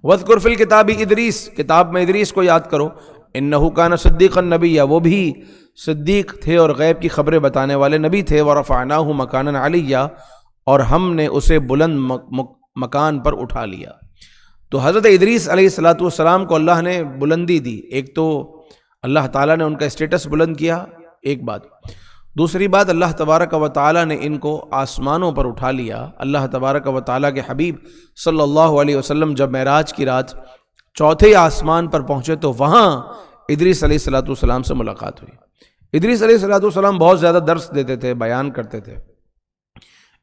وَاذْكُرْ فِي الْكِتَابِ ادریس، کتاب میں ادریس کو یاد کرو، اِنَّهُ كَانَ صِدِّيقًا نَبِيًّا، وہ بھی صدیق تھے اور غیب کی خبریں بتانے والے نبی تھے، وَرَفَعْنَاهُ مَكَانًا عَلِيًّا، اور ہم نے اسے بلند مکان پر اٹھا لیا۔ تو حضرت ادریس علیہ السلام کو اللہ نے بلندی دی، ایک تو اللہ تعالیٰ نے ان کا اسٹیٹس بلند کیا، ایک بات، دوسری بات اللہ تبارک و تعالیٰ نے ان کو آسمانوں پر اٹھا لیا۔ اللہ تبارک و تعالیٰ کے حبیب صلی اللہ علیہ وسلم جب معراج کی رات چوتھے آسمان پر پہنچے تو وہاں ادریس علیہ السلام سے ملاقات ہوئی۔ ادریس علیہ السلام بہت زیادہ درس دیتے تھے، بیان کرتے تھے۔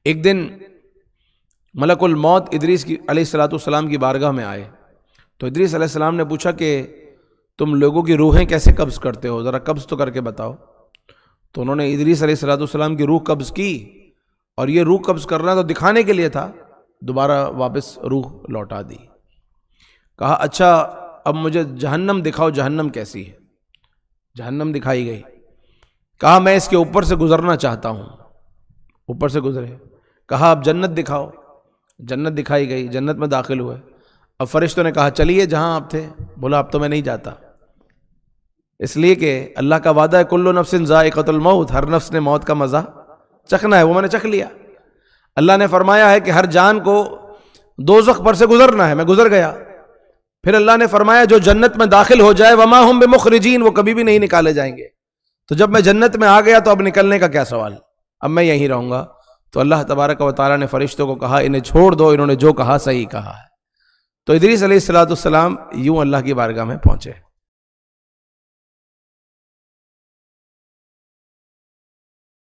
ایک دن ملک الموت ادریس علیہ السلام کی بارگاہ میں آئے تو ادریس علیہ السلام نے پوچھا کہ تم لوگوں کی روحیں کیسے قبض کرتے ہو، ذرا قبض تو کر کے بتاؤ۔ تو انہوں نے ادریس علیہ السلام کی روح قبض کی، اور یہ روح قبض کرنا تو دکھانے کے لیے تھا، دوبارہ واپس روح لوٹا دی۔ کہا اچھا اب مجھے جہنم دکھاؤ، جہنم کیسی ہے؟ جہنم دکھائی گئی۔ کہا میں اس کے اوپر سے گزرنا چاہتا ہوں، اوپر سے گزرے۔ کہا اب جنت دکھاؤ، جنت دکھائی گئی، جنت میں داخل ہوئے۔ اب فرشتوں نے کہا چلیے جہاں آپ تھے۔ بولا اب تو میں نہیں جاتا، اس لیے کہ اللہ کا وعدہ ہے کل نفس ذائقۃ الموت، ہر نفس نے موت کا مزہ چکھنا ہے، وہ میں نے چکھ لیا۔ اللہ نے فرمایا ہے کہ ہر جان کو دوزخ پر سے گزرنا ہے، میں گزر گیا۔ پھر اللہ نے فرمایا جو جنت میں داخل ہو جائے وما ہم بمخرجین، وہ کبھی بھی نہیں نکالے جائیں گے۔ تو جب میں جنت میں آ گیا تو اب نکلنے کا کیا سوال، اب میں یہیں رہوں گا۔ تو اللہ تبارک و تعالیٰ نے فرشتوں کو کہا انہیں چھوڑ دو، انہوں نے جو کہا صحیح کہا ہے۔ تو ادریس علیہ السلام یوں اللہ کی بارگاہ میں پہنچے۔